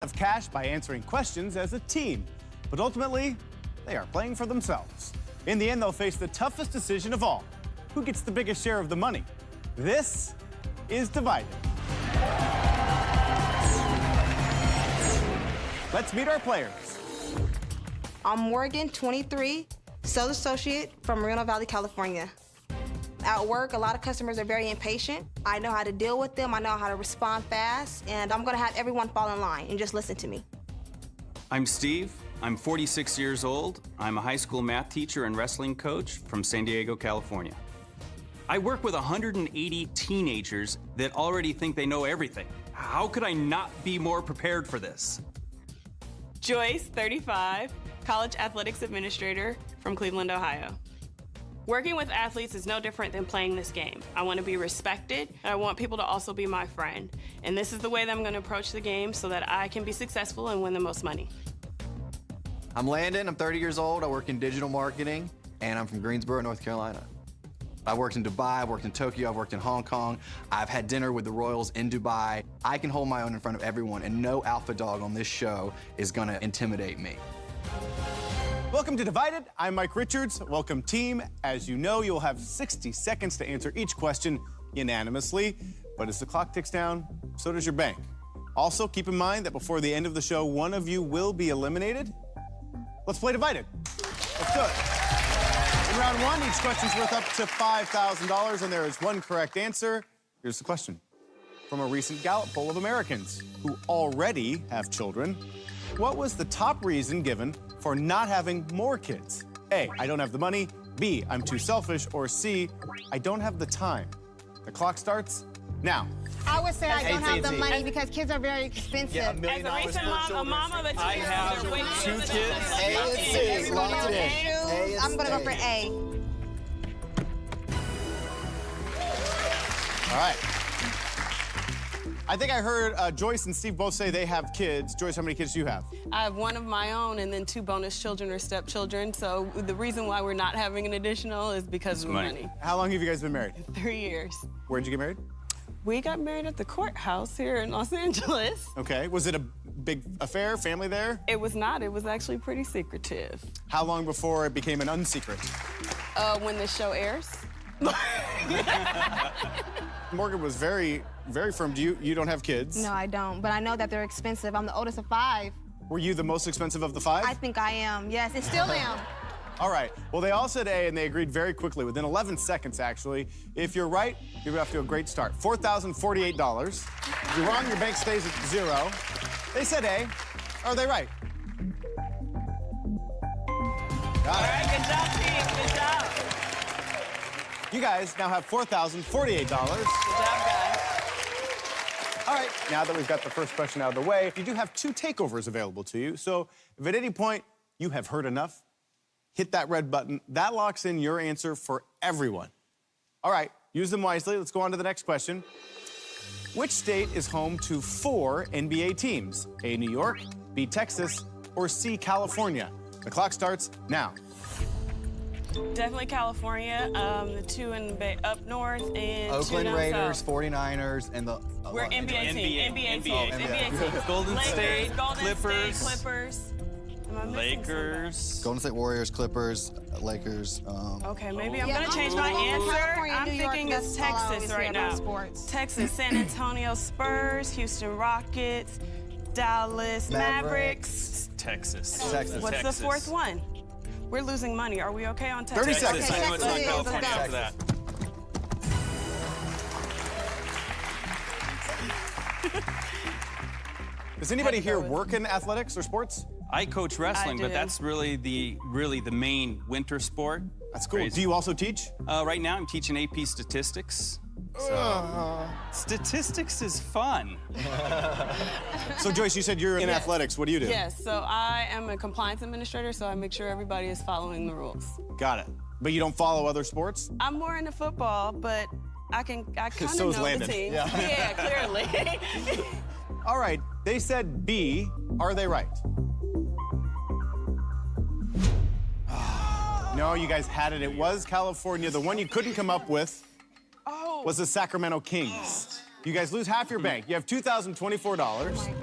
Of cash by answering questions as a team, but ultimately, they are playing for themselves. In the end, they'll face the toughest decision of all. Who gets the biggest share of the money? This is Divided. Let's meet our players. I'm Morgan, 23, sales associate from Moreno Valley, California. At work, a lot of customers are very impatient. I know how to deal with them, I know how to respond fast, and I'm gonna have everyone fall in line and just listen to me. I'm Steve. I'm 46 years old. I'm a high school math teacher and wrestling coach from San Diego, California. I work with 180 teenagers that already think they know everything. How could I not be more prepared for this? Joyce, 35, college athletics administrator from Cleveland, Ohio. Working with athletes is no different than playing this game. I want to be respected, and I want people to also be my friend. And this is the way that I'm going to approach the game so that I can be successful and win the most money. I'm Landon, I'm 30 years old, I work in digital marketing, and I'm from Greensboro, North Carolina. I worked in Dubai, I've worked in Tokyo, I've worked in Hong Kong, I've had dinner with the royals in Dubai. I can hold my own in front of everyone, and no alpha dog on this show is gonna intimidate me. Welcome to Divided. I'm Mike Richards. Welcome, team. As you know, you'll have 60 seconds to answer each question unanimously. But as the clock ticks down, so does your bank. Also, keep in mind that before the end of the show, one of you will be eliminated. Let's play Divided. Let's do it. In round one, each question's worth up to $5,000, and there is one correct answer. Here's the question. From a recent Gallup poll of Americans who already have children, what was the top reason given for not having more kids? A, I don't have the money. B, I'm too selfish. Or C, I don't have the time. The clock starts now. I would say I don't have the money because kids are very expensive. As a recent mom of a I have two kids. A and C, locked in. I'm gonna go for A. All right. I think I heard Joyce and Steve both say they have kids. Joyce, how many kids do you have? I have one of my own and then 2 bonus children or stepchildren. So the reason why we're not having an additional is because of money. How long have you guys been married? 3 years. Where'd you get married? We got married at the courthouse here in Los Angeles. Okay. Was it a big affair, family there? It was not. It was actually pretty secretive. How long before it became an unsecret? When the show airs. Morgan was very, very firm. You don't have kids? No, I don't, but I know that they're expensive. I'm the oldest of 5. Were you the most expensive of the 5? I think I am, yes, and still am. All right. Well, they all said A, and they agreed very quickly, within 11 seconds, actually. If you're right, you're off to a great start. $4,048. If you're wrong, your bank stays at 0. They said A. Are they right? Got it. All right, good job, team. Good job. You guys now have $4,048. Good job, guys. All right, now that we've got the first question out of the way, you do have 2 takeovers available to you. So if at any point you have heard enough, hit that red button. That locks in your answer for everyone. All right, use them wisely. Let's go on to the next question. Which state is home to 4 NBA teams? A, New York, B, Texas, or C, California? The clock starts now. Definitely California. The 2 up north and 2 Oakland down Raiders, south. 49ers, and the... We're NBA team. NBA team. NBA team. Golden Lakers, State, Golden Clippers. State, Clippers. Am I missing Lakers. Golden State Warriors, Clippers, Lakers. somebody? Okay, maybe I'm Yeah, gonna change my answer. California, I'm New York, thinking it's that's all I Texas always right hear about now. sports. Texas, San Antonio Spurs, Houston Rockets, Dallas Mavericks. Texas. Texas. What's the 4th one? We're losing money. Are we okay on Texas? 30 seconds. I know it's not Texas. California Texas. after that. Does anybody here work in athletics or sports? I coach wrestling, but do. that's really the main winter sport. That's cool. Crazy. Do you also teach? Right now, I'm teaching AP statistics. So, statistics is fun. So, Joyce, you said you're in athletics. What do you do? Yes, so I am a compliance administrator, so I make sure everybody is following the rules. Got it. But you don't follow other sports? I'm more into football, but I kind of So is know Landon. the team. Yeah. Clearly. All right. They said B. Are they right? No, you guys had it. It was California. The one you couldn't come up with was the Sacramento Kings. You guys lose half your bank. You have $2,024.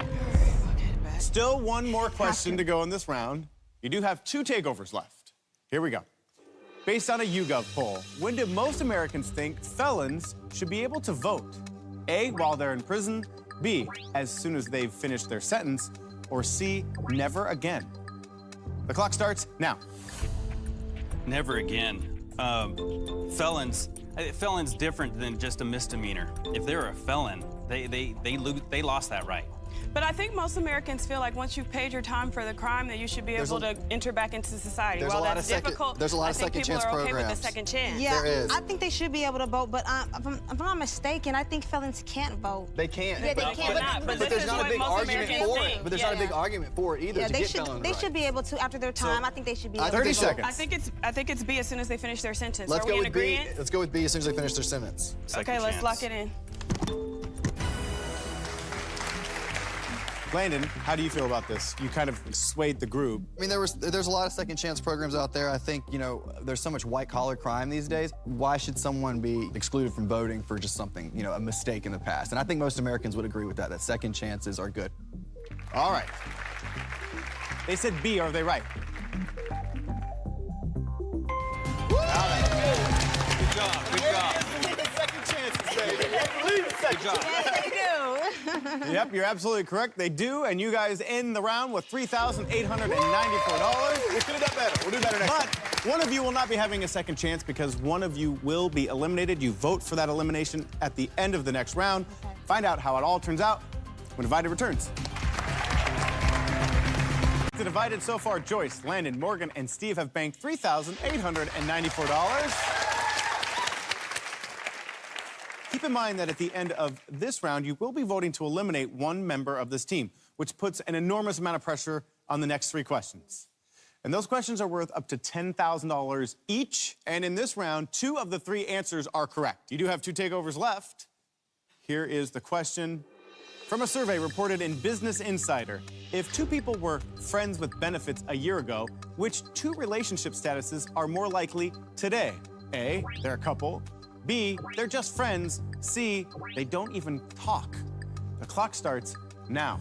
still one more question to go in this round. You do have 2 takeovers left. Here we go. Based on a YouGov poll, when do most Americans think felons should be able to vote? A, while they're in prison, B, as soon as they've finished their sentence, or C, never again? The clock starts now. Never again. Felons different than just a misdemeanor. If they're a felon, they lost that right. But I think most Americans feel like once you've paid your time for the crime, that you should be able to enter back into society. There's While a lot that's of difficult, there's a lot of I think second people chance are okay with programs. the second chance. Yeah, There is. I think they should be able to vote, but if I'm not mistaken, I think felons can't vote. They can't. Yeah, they but, can't. But but this there's is not a what big most argument Americans for it. think. But there's not a big argument for it either Yeah, to they get should. felon They rights. should be able to after their time. I think they should be able 30 to vote. seconds. I think it's B as soon as they finish their sentence. Let's Are we go in with B. agreement? Let's go with B as soon as they finish their sentence. Okay, let's lock it in. Landon, how do you feel about this? You kind of swayed the group. I mean, there's a lot of second chance programs out there. I think, you know, there's so much white collar crime these days. Why should someone be excluded from voting for just something, you know, a mistake in the past? And I think most Americans would agree with that second chances are good. All right. They said B. Are they right? Good job. Good job. Second chances, baby. Good job. Yes, they do. Yep, you're absolutely correct. They do, and you guys end the round with $3,894. We could have done better. We'll do better next time. But one of you will not be having a second chance because one of you will be eliminated. You vote for that elimination at the end of the next round. Find out how it all turns out when Divided returns. The Divided so far, Joyce, Landon, Morgan, and Steve have banked $3,894. Keep in mind that at the end of this round, you will be voting to eliminate one member of this team, which puts an enormous amount of pressure on the next 3 questions. And those questions are worth up to $10,000 each. And in this round, 2 of the 3 answers are correct. You do have 2 takeovers left. Here is the question from a survey reported in Business Insider. If 2 people were friends with benefits a year ago, which 2 relationship statuses are more likely today? A, they're a couple. B, they're just friends. C, they don't even talk. The clock starts now.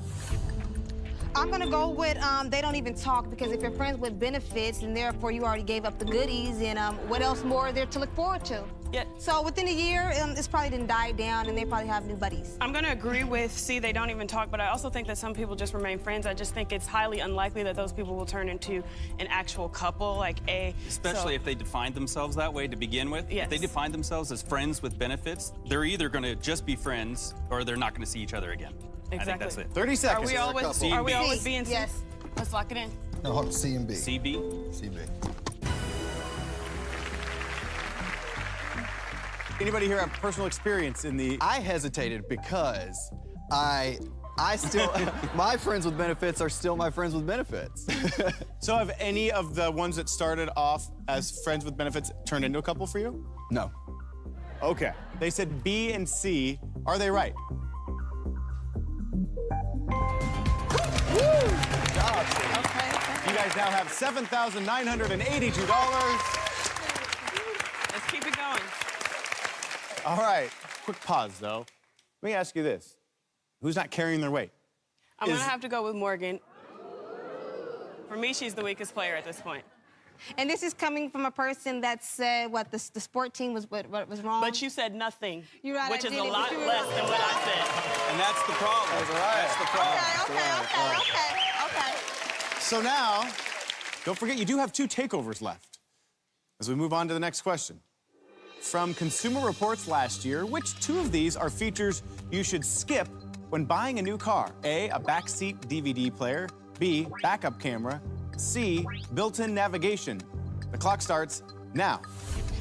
I'm gonna go with they don't even talk, because if you're friends with benefits and therefore you already gave up the goodies, and what else more is there to look forward to? Yeah. So within a year, it's probably didn't die down and they probably have new buddies. I'm gonna agree with C, they don't even talk, but I also think that some people just remain friends. I just think it's highly unlikely that those people will turn into an actual couple, like A. Especially if they define themselves that way to begin with. Yes. If they define themselves as friends with benefits, they're either going to just be friends or they're not going to see each other again. I think that's it. 30 Are seconds. we all with C and B. B and C? Yes. Let's lock it in. No, hold on, C and B. CB? CB. Anybody here have personal experience in the... I hesitated because I still, my friends with benefits are still my friends with benefits. So have any of the ones that started off as friends with benefits turned into a couple for you? No. Okay. They said B and C. Are they right? Good job, C. Okay. You guys now have $7,982. Let's keep it going. All right. Quick pause, though. Let me ask you this. Who's not carrying their weight? I'm gonna have to go with Morgan. For me, she's the weakest player at this point. And this is coming from a person that said what the sport team was what was wrong. But you said nothing, You're right, which I is a didn't, lot but you were less right. than what I said. And that's the problem. That's the problem. Okay. So now, don't forget, you do have 2 takeovers left. As we move on to the next question. From Consumer Reports last year, which 2 of these are features you should skip when buying a new car? A, a backseat DVD player. B, backup camera. C, built-in navigation. The clock starts now.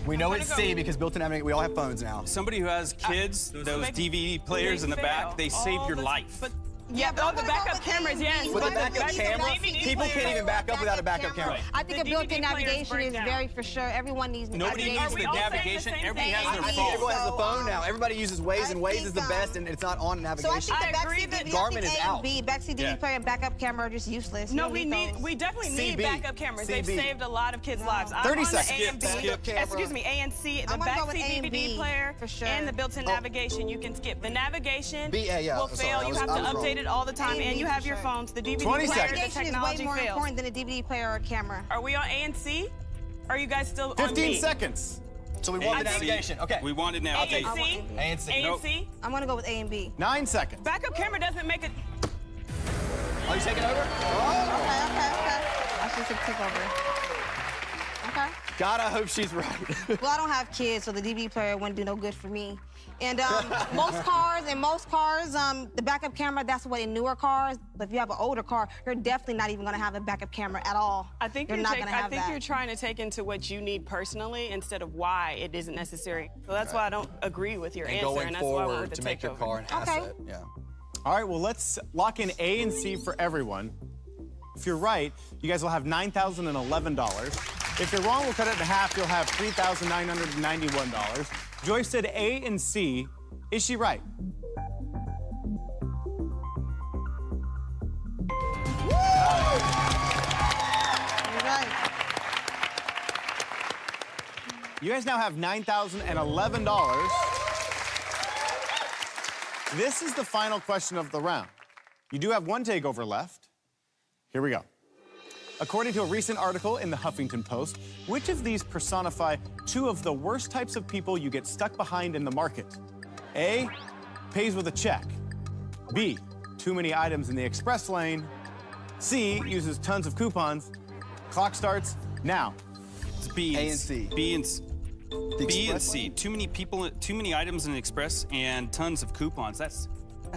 We know I'm it's gonna C go- because built-in navigation, we all have phones now. Somebody who has kids, those DVD players in the back, they save your life. But Yeah, but oh, I'm the gonna go backup with cameras, A yes. and B. With a But backup the camera, DVD people can't even back up without a backup camera. I think The a built-in DVD players navigation break is down. very for sure. Everyone needs Nobody navigation. needs the all saying the navigation. same Everybody thing? has I their think phone. everyone has a phone now. Everybody uses Waze, and Waze is the best, and it's not on So I navigation. think the I agree backseat that DVD, Garmin I think is A out. and B, backseat Yeah. DVD player and backup camera are just useless. No, You don't those. we definitely need CB. backup cameras. They've CB. saved a lot of kids' lives. I'm 30 on the seconds. A and B. Skip camera. Excuse me, A and C. The I'm gonna go with backseat A and DVD B, player for sure. and the built-in navigation you can skip. The navigation B, yeah, will sorry, fail. I You was- have I to was wrong update get it all the time, and you have your phones. The DVD 20 player, seconds. the Navigation is way technology more fails. important than a DVD player or a camera. Are we on A and C? Are you guys still on 15 B? seconds. So we want the A and C. navigation. Okay. We want it now. A and C? A and C. A and Nope. C? I'm gonna go with A and B. 9 seconds. Backup camera doesn't make it. Are you taking over? Okay. I should take over. Okay. God, I hope she's right. Well, I don't have kids, so the DVD player wouldn't do no good for me. And most cars, the backup camera, that's what in newer cars. But if you have an older car, you're definitely not even gonna have a backup camera at all. I think you're not gonna have that. you're trying to take into what you need personally instead of why it isn't necessary. So that's why I don't agree with your And answer, going and that's why I forward wanted to to make take your over. car an Okay. asset. Yeah. All right, well, let's lock in A and C for everyone. If you're right, you guys will have $9,011. If you're wrong, we'll cut it in half. You'll have $3,991. Joyce said A and C. Is she right? You're right. You guys now have $9,011. This is the final question of the round. You do have one takeover left. Here we go. According to a recent article in the Huffington Post, which of these personify two of the worst types of people you get stuck behind in the market? A, pays with a check. B, too many items in the express lane. C, uses tons of coupons. Clock starts now. It's B A and C. B and C. B and express C. Too many people, too many items in the express, and tons of coupons. That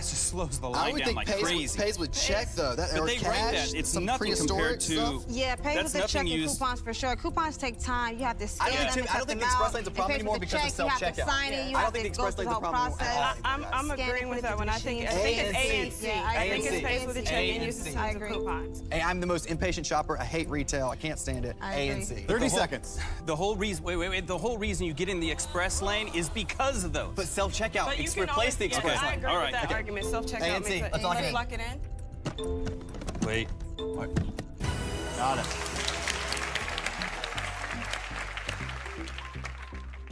just slows the I line would down think like pays, crazy. pays with check, though. That, But or they cash, rank that. It's some nothing prehistoric compared to. stuff. Yeah, pay That's with the check nothing and used. coupons for sure. Coupons take time. You have to scan them and I don't cut think them the express out. lane's a And problem pay for anymore the because of check, you have to self-checkout. sign it. You I have don't think to the go express through the lane's a whole problem anymore. process. I'm Scan it, agreeing put with it that through one. the I think machine. it's A and C. Yeah, I I agree. think it's A pays and with the C. check A and and uses C. tons I of agree. coupons. Hey, I'm the most impatient shopper. I hate retail. I can't stand it. I A and agree. C. 30 seconds. The whole reason. Wait. The whole reason you get in the express lane is because of those. But self-checkout. But you It's can replace always, the express I lane. agree All with right, that okay. argument. Self-checkout A and C. makes it. Let's lock it in. Lock it in. Wait. Got it.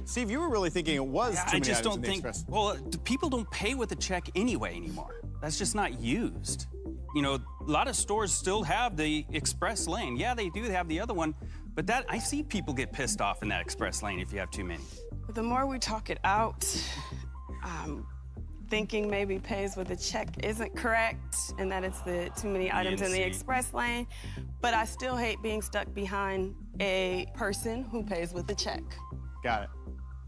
Steve, you were really thinking it was too I many just items don't in the think. express. Well, people don't pay with a check anyway anymore. That's just not used. You know, a lot of stores still have the express lane. Yeah, they do have the other one, but that I see people get pissed off in that express lane if you have too many. But the more we talk it out, thinking maybe pays with a check isn't correct, and that it's the too many items in the C. express lane. But I still hate being stuck behind a person who pays with a check. Got it.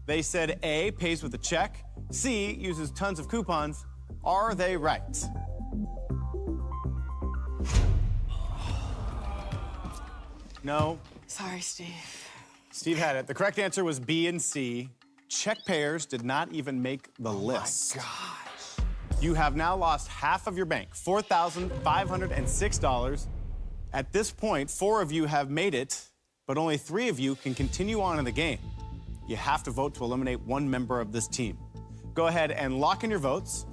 They said A, pays with a check. C, uses tons of coupons. Are they right? No. Sorry, Steve. Steve had it. The correct answer was B and C. Check payers did not even make the list. Gosh. You have now lost half of your bank, $4,506. At this point, 4 of you have made it, but only 3 of you can continue on in the game. You have to vote to eliminate one member of this team. Go ahead and lock in your votes,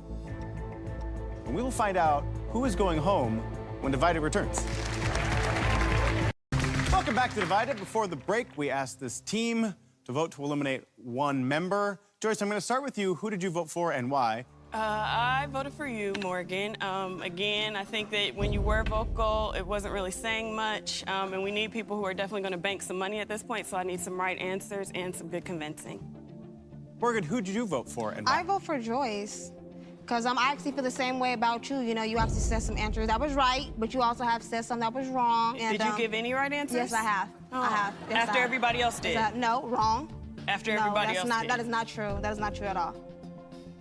and we will find out who is going home when Divided returns. Welcome back to Divided. Before the break, we asked this team to vote to eliminate one member. Joyce, I'm going to start with you. Who did you vote for and why? I voted for you, Morgan. Again, I think that when you were vocal, it wasn't really saying much, and we need people who are definitely going to bank some money at this point, so I need some right answers and some good convincing. Morgan, who did you vote for and why? I vote for Joyce. Because I actually feel the same way about you. You know, you actually said some answers that was right, but you also have said some that was wrong. And, Did you give any right answers? Yes, I have. Oh. I have. Yes, After I have. everybody else did? No, wrong. After No, everybody that's else not, did? that is not true. That is not true at all.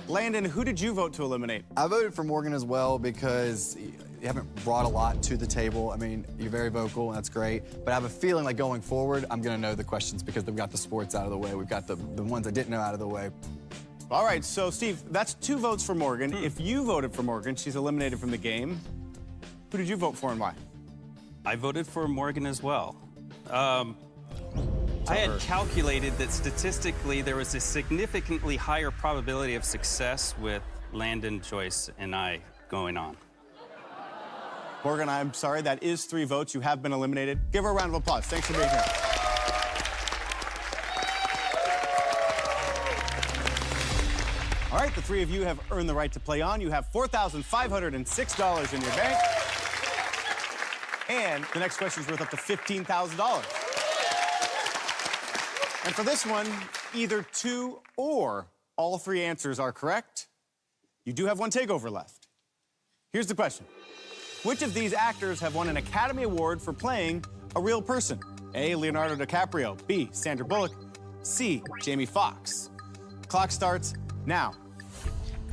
Landon, who did you vote to eliminate? I voted for Morgan as well because you haven't brought a lot to the table. I mean, you're very vocal, and that's great. But I have a feeling like going forward, I'm going to know the questions because we've got the sports out of the way. We've got the ones I didn't know out of the way. All right, so Steve, that's 2 votes for Morgan. If you voted for Morgan, she's eliminated from the game. Who did you vote for and why? I voted for Morgan as well. I had calculated that statistically there was a significantly higher probability of success with Landon, Joyce, and I going on. Morgan, I'm sorry, that is 3 votes. You have been eliminated. Give her a round of applause. Thanks for being here. All right, the three of you have earned the right to play on. You have $4,506 in your bank. And the next question is worth up to $15,000. And for this one, either two or all three answers are correct. You do have one takeover left. Here's the question. Which of these actors have won an Academy Award for playing a real person? A, Leonardo DiCaprio. B, Sandra Bullock. C, Jamie Foxx. Clock starts now.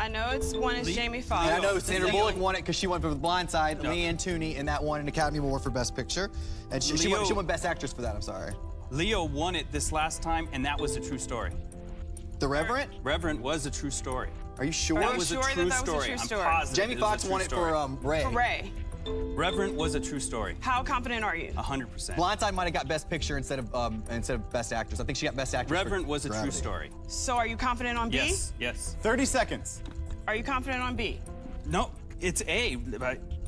I know it's one is Jamie Foxx. And I know Sandra Bullock won it because she won for The Blind Side. Leanne Tooney, and that won an Academy Award for Best Picture. And she won Best Actress for that, I'm sorry. Leo won it this last time, and that was a true story. The Reverend? Reverend was a true story. Are you sure? That was a true story. I'm positive. Jamie Foxx won it for Ray. For Ray. Reverend was a true story. How confident are you? 100%. Blindside might have got Best Picture instead of Best Actress. I think she got Best Actress. Reverend was a true story. So are you confident on B? Yes, yes. 30 seconds. Are you confident on B? No, it's A.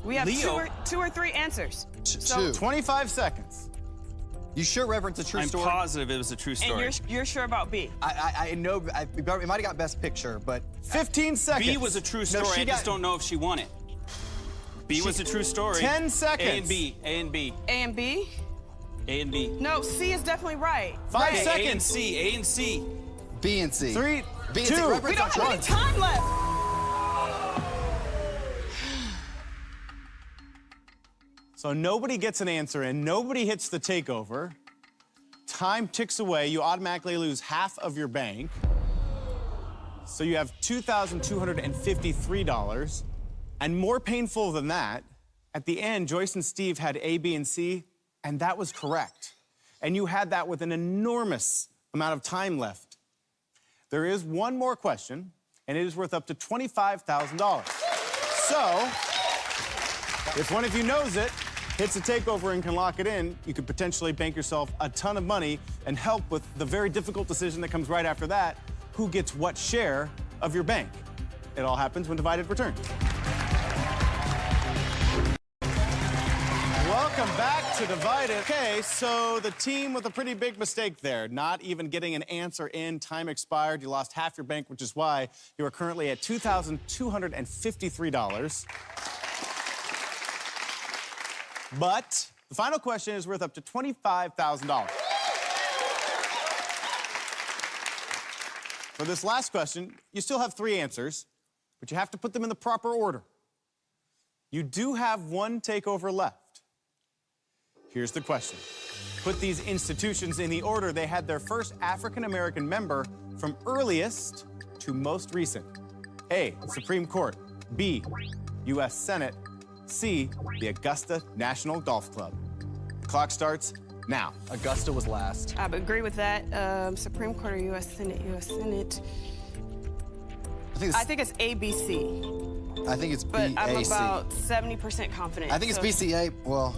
We have Leo, two or three answers. Two. 25 seconds. You sure Reverend's a true story? I'm positive it was a true story. And you're sure about B? I know, it might have got Best Picture, but... 15 seconds. B was a true story, I just don't know if she won it. B was a true story. 10 seconds. A and B, A and B. A and B? A and B. No, C is definitely right. 5 seconds. A and C, A and C. B and C. 3, B and 2. C. We don't have any time left. So nobody gets an answer in, nobody hits the takeover. Time ticks away, you automatically lose half of your bank. So you have $2,253. And more painful than that, at the end, Joyce and Steve had A, B, and C, and that was correct. And you had that with an enormous amount of time left. There is one more question, and it is worth up to $25,000. So, if one of you knows it, hits a takeover and can lock it in, you could potentially bank yourself a ton of money and help with the very difficult decision that comes right after that, who gets what share of your bank. It all happens when Divided returns. Welcome back to Divided. Okay, so the team with a pretty big mistake there, not even getting an answer in, time expired. You lost half your bank, which is why you are currently at $2,253. But the final question is worth up to $25,000. For this last question, you still have three answers, but you have to put them in the proper order. You do have one takeover left. Here's the question. Put these institutions in the order they had their first African-American member from earliest to most recent. A, Supreme Court. B, U.S. Senate. C, the Augusta National Golf Club. Clock starts now. Augusta was last. I would agree with that. Supreme Court or U.S. Senate, U.S. Senate. I think it's ABC. I think it's But BAC. I'm about 70% confident. I think it's BCA, well,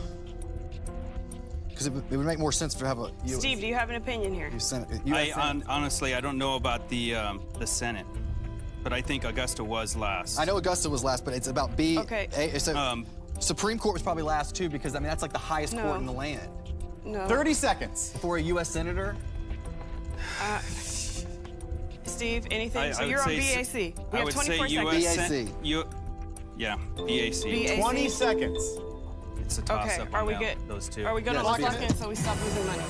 because it would make more sense to have a... Steve, do you have an opinion here? Honestly, I don't know about the Senate, but I think Augusta was last. I know Augusta was last, but it's about B. Okay. Supreme Court was probably last, too, because, I mean, that's like the highest court in the land. No. 30 seconds. For a U.S. Senator? Steve, anything? So you're on BAC. We have 24 seconds. BAC. Yeah, BAC. 20 seconds. It's a toss-up are we on good? Those two. Are we going to lock in so we stop losing money?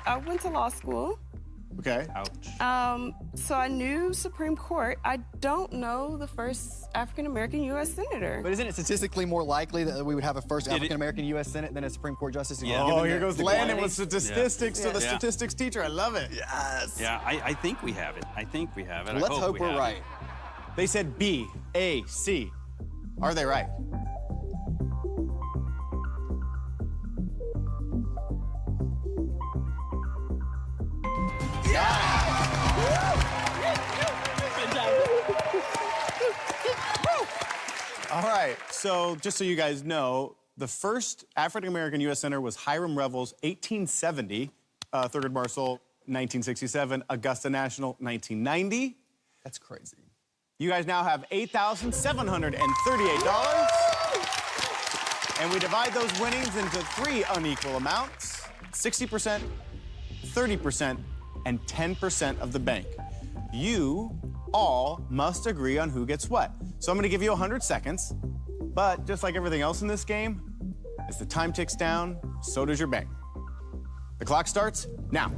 I went to law school. Okay. Ouch. So I knew Supreme Court. I don't know the first African-American U.S. Senator. But isn't it statistically more likely that we would have a first African-American U.S. Senate than a Supreme Court justice? Yeah. Oh, here goes Landon with statistics to the Yeah. statistics teacher. I love it. Yes. Yeah, I think we have it. I think we have it. Let's hope we're right. They said B, A, C. Are they right? All right, so just so you guys know, the first African-American U.S. Senator was Hiram Revels, 1870, Thurgood Marshall, 1967, Augusta National, 1990. That's crazy. You guys now have $8,738. And we divide those winnings into three unequal amounts, 60%, 30%, and 10% of the bank. You all must agree on who gets what. So I'm gonna give you 100 seconds, but just like everything else in this game, as the time ticks down, so does your bank. The clock starts now.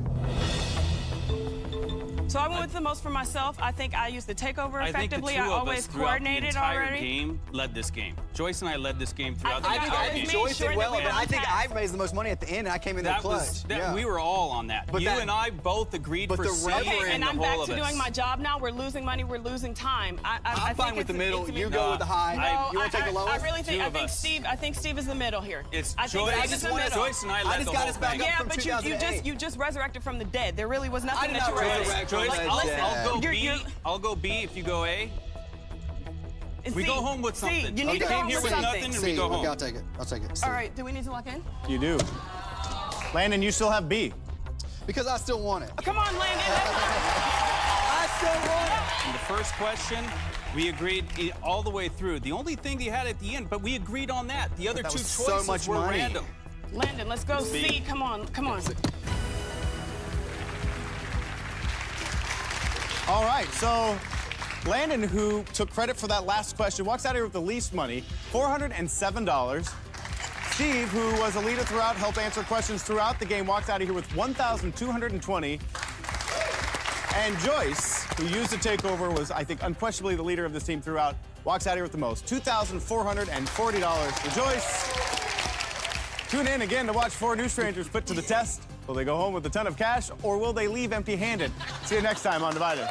So I went with the most for myself. I think I used the takeover effectively. I always coordinated the entire already. Game led this game. Joyce and I led this game throughout the I entire think game. Joyce sure did well, that we but were I think on I task. raised the most money at the end, and I came in there clutch. We were all on that. But you that- and I both agreed but for the C referee- Okay, and the I'm whole back of to us. doing my job now. We're losing money. We're losing time. I'm fine with the middle. You go with the high. No, You want to take the lowest? I really think. Two I of think us. Steve. I think Steve is the middle here. It's I think Joyce. Steve I is just the wanted middle. Joyce and I I led just the got whole us back thing. up Yeah, from but 2008. you just resurrected from the dead. There really was I nothing did that not you were resurrect from Joyce, the I'll dead. go You're- B. you're- I'll go B if you go A. We go home with something. You need to go came home here with with something. nothing, and we go home. I'll take it. I'll take it. All right. Do we need to lock in? You do. Landon, you still have B. Because I still want it. Come on, Landon. I still want it. In the first question, we agreed all the way through. The only thing he had at the end, but we agreed on that. The other that two was so choices much were money. random. Landon, let's go B. C. Come on. Come on. All right, so Landon, who took credit for that last question, walks out here with the least money, $407. Steve, who was a leader throughout, helped answer questions throughout the game, walks out of here with $1,220. And Joyce, who used the takeover, was, I think, unquestionably the leader of this team throughout, walks out here with the most, $2,440 for Joyce. Tune in again to watch four new strangers put to the test. Will they go home with a ton of cash, or will they leave empty-handed? See you next time on Divided.